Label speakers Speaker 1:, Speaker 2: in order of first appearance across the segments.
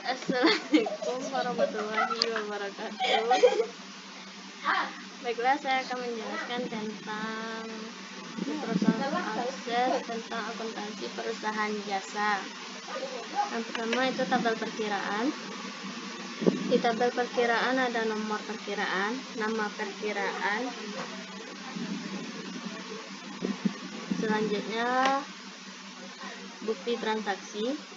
Speaker 1: Assalamualaikum warahmatullahi wabarakatuh. Baiklah, saya akan menjelaskan tentang Microsoft Access tentang akuntansi perusahaan jasa. Yang pertama itu tabel perkiraan. Di tabel perkiraan ada nomor perkiraan, nama perkiraan. Selanjutnya bukti transaksi.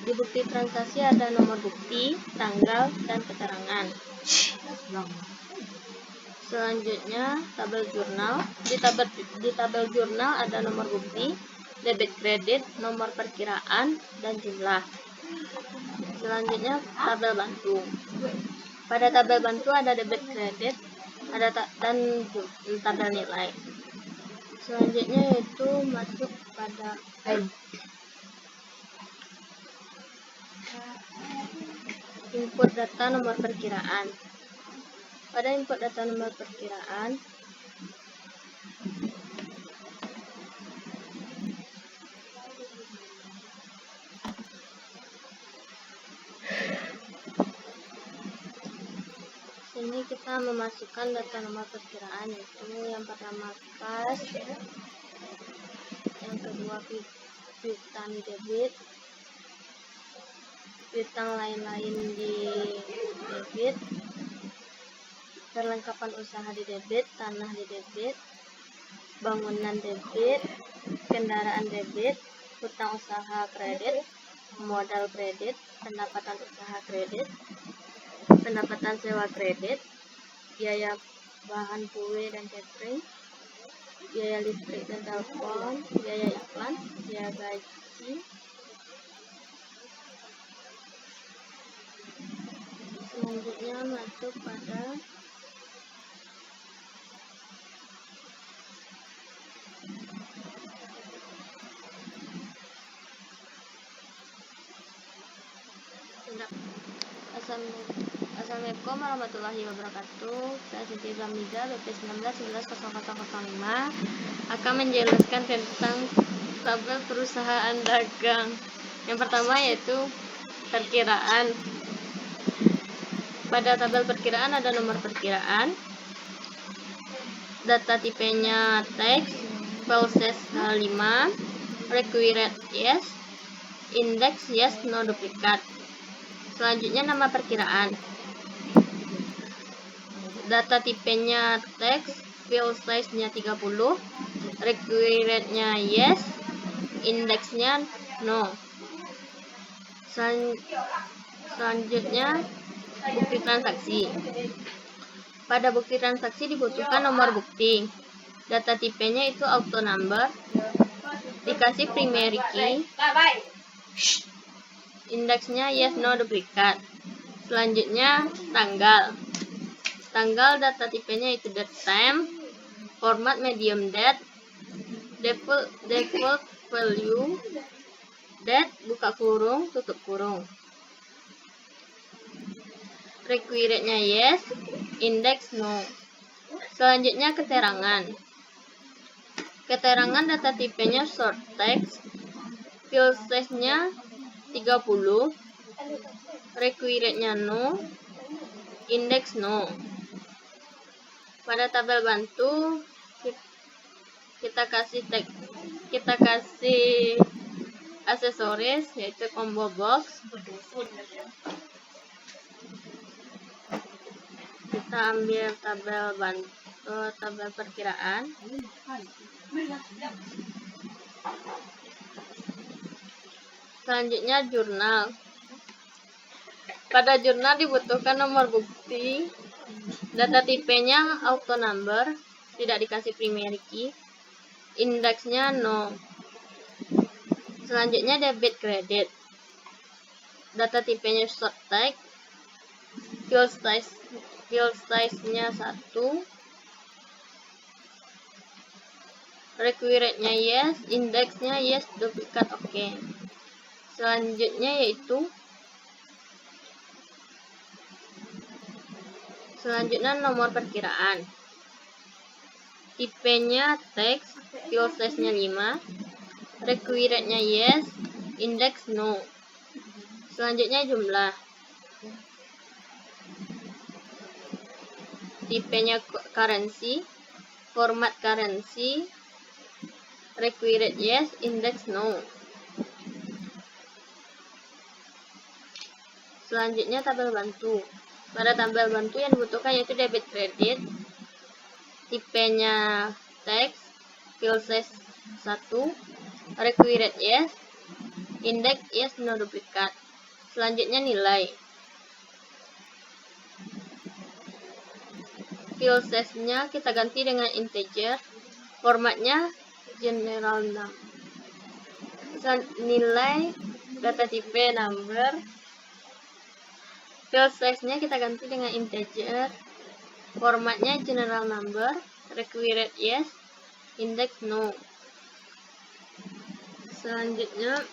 Speaker 1: Di bukti transaksi ada nomor bukti, tanggal, dan keterangan. Selanjutnya tabel jurnal. Di tabel jurnal ada nomor bukti, debit kredit, nomor perkiraan, dan jumlah. Selanjutnya tabel bantu. Pada tabel bantu ada debit kredit, dan tabel nilai. Selanjutnya yaitu masuk pada input data nomor perkiraan. Pada input data nomor perkiraan sini kita memasukkan data nomor perkiraan, yaitu yang pertama kas, yang kedua piutang debit, piutang lain-lain di debit, perlengkapan usaha di debit, tanah di debit, bangunan debit, kendaraan debit, hutang usaha kredit, modal kredit, pendapatan usaha kredit, pendapatan sewa kredit, biaya bahan kue dan catering, biaya listrik dan telepon, biaya iklan, biaya gaji. Selanjutnya masuk pada Assalamualaikum warahmatullahi wabarakatuh. Saya Siti Zamiza, BP 19110005 akan menjelaskan tentang tabel perusahaan dagang. Yang pertama yaitu perkiraan. Pada tabel perkiraan ada nomor perkiraan, data tipenya teks, file size 5, required yes, index yes, no duplicate. Selanjutnya nama perkiraan, data tipenya teks, file size-nya 30, required-nya yes, indeksnya no. Selanjutnya bukti transaksi. Pada bukti transaksi dibutuhkan nomor bukti, data tipenya itu auto number, dikasih primary key, indeksnya yes no duplicate. Selanjutnya tanggal. Tanggal data tipenya itu date time, format medium date, default value, date buka kurung tutup kurung. Required-nya yes, index no. Selanjutnya keterangan. Keterangan data tipenya short text, file size-nya 30, required-nya no, index no. Pada tabel bantu kita kasih aksesoris, yaitu combo box. Kita ambil tabel bantu, tabel perkiraan. Selanjutnya jurnal. Pada jurnal dibutuhkan nomor bukti, data tipenya auto number, tidak dikasih primary key, indeksnya no. Selanjutnya debit kredit. Data tipenya short text, file size-nya 1, required-nya yes, indeksnya yes, duplicate oke. Selanjutnya nomor perkiraan. Tipenya teks, file size-nya 5, required-nya yes, index no. Selanjutnya jumlah. Tipenya currency, format currency, required yes, index no. Selanjutnya tabel bantu. Pada tabel bantu yang dibutuhkan yaitu debit kredit, tipenya teks, field size 1, required yes, index yes, no duplikat. Selanjutnya nilai. Field size-nya kita ganti dengan integer, formatnya general num. Nilai, data type number, field size-nya kita ganti dengan integer, formatnya general number, required yes, index no. Selanjutnya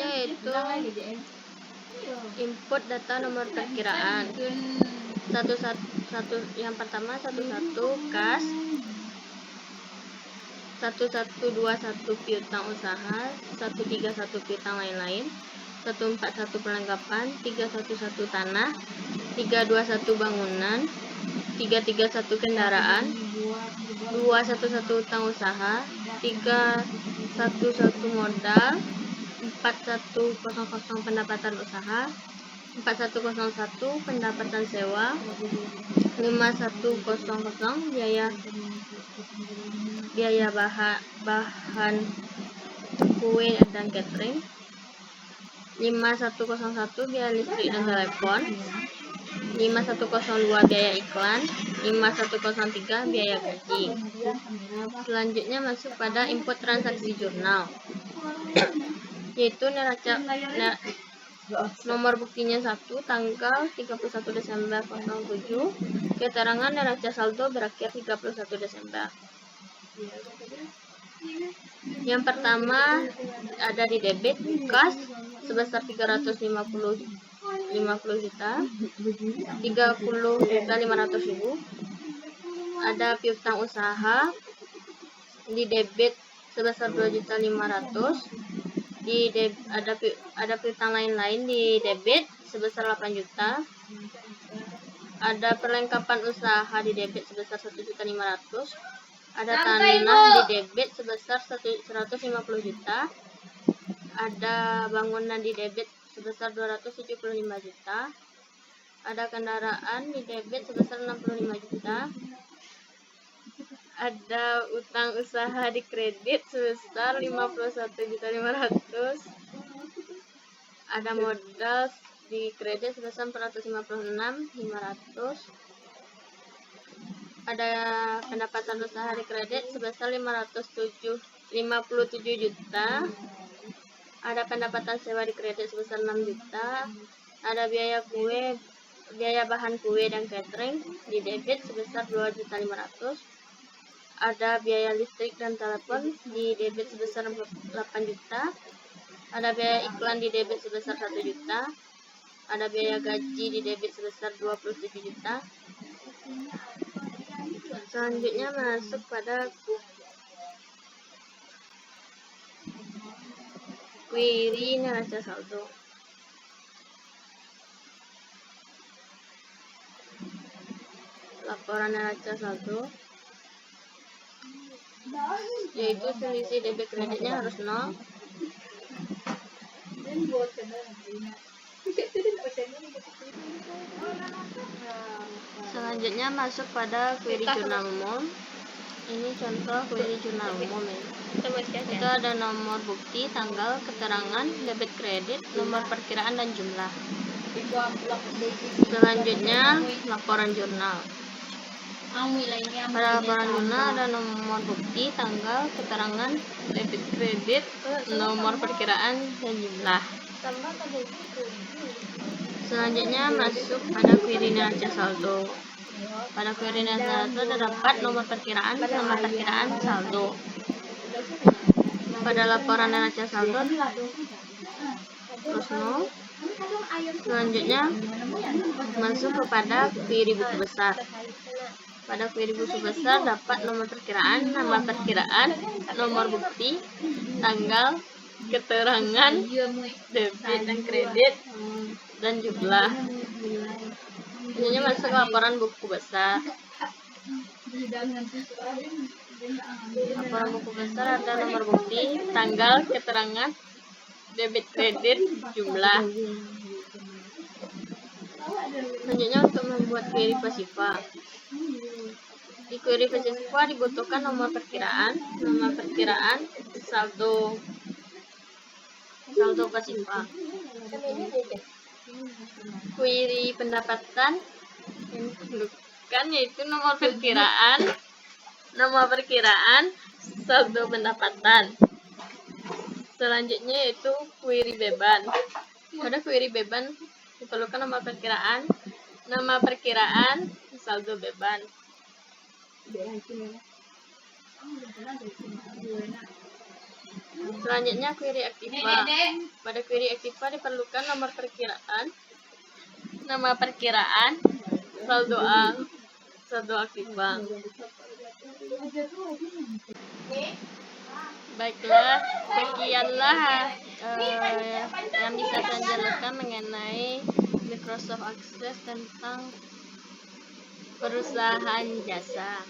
Speaker 1: yaitu input data nomor perkiraan. Yang pertama 11 kas, 1121 piutang usaha, 131 piutang lain-lain, 141 perlengkapan, 311 tanah, 321 bangunan, 331 kendaraan, 211 utang usaha, 311 modal, 4100 pendapatan usaha, 4101 pendapatan sewa, 5100 biaya bahan kue dan catering, 5101 biaya listrik dan telepon, 5102 biaya iklan, 5103 biaya gaji. Selanjutnya masuk pada input transaksi jurnal, yaitu neraca nomor buktinya 1 tanggal 31 Desember 07, keterangan neraca saldo berakhir 31 Desember. Yang pertama ada di debit kas sebesar 350 juta, 30.500.000. Ada piutang usaha di debit sebesar 2.500.000. Ada piutang lain-lain di debit sebesar 8 juta. Ada perlengkapan usaha di debit sebesar 1.500.000. Ada tanah di debit sebesar 150 juta. Ada bangunan di debit sebesar 275 juta. Ada kendaraan di debit sebesar 65 juta. Ada utang usaha di kredit sebesar 51.500.000. Ada modal di kredit sebesar 456.500. Ada pendapatan usaha di kredit sebesar 57 juta. Ada pendapatan sewa di kredit sebesar 6 juta. Ada biaya bahan kue dan catering di debit sebesar 2.500.000. Ada biaya listrik dan telepon di debit sebesar 8 juta. Ada biaya iklan di debit sebesar 1 juta. Ada biaya gaji di debit sebesar 27 juta. Selanjutnya masuk pada query neraca saldo. Laporan neraca saldo, yaitu selisih debit kreditnya harus 0. Selanjutnya masuk pada query jurnal umum. Ini contoh query jurnal umum ya. Itu ada nomor bukti, tanggal, keterangan, debit kredit, nomor perkiraan dan jumlah. Selanjutnya laporan jurnal. Pada laporan jurnal ada nomor bukti, tanggal, keterangan, debit kredit, nomor perkiraan dan jumlah. Selanjutnya masuk pada query neraca saldo. Pada query neraca saldo terdapat nomor perkiraan saldo. Pada laporan neraca saldo terus 0. Selanjutnya masuk kepada query buku besar. Pada query buku besar dapat nomor perkiraan, nama perkiraan, nomor bukti, tanggal, keterangan, debit dan kredit, dan jumlah. Selanjutnya masuk ke laporan buku besar. Laporan buku besar ada nomor bukti, tanggal, keterangan, debit, kredit, jumlah. Selanjutnya untuk membuat query pasifa. Di query pasifa dibutuhkan nomor perkiraan, nama perkiraan, saldo pasifa. Query pendapatan yang diperlukan yaitu nomor perkiraan, saldo pendapatan. Selanjutnya yaitu query beban. Pada query beban diperlukan nama perkiraan, saldo beban. Selanjutnya query aktiva. Pada query aktiva diperlukan nomor perkiraan, nama perkiraan, saldo aktiva. Baiklah, sekianlah yang bisa saya jelaskan mengenai Microsoft Access tentang perusahaan jasa.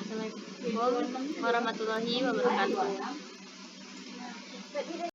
Speaker 1: Assalamualaikum warahmatullahi wabarakatuh.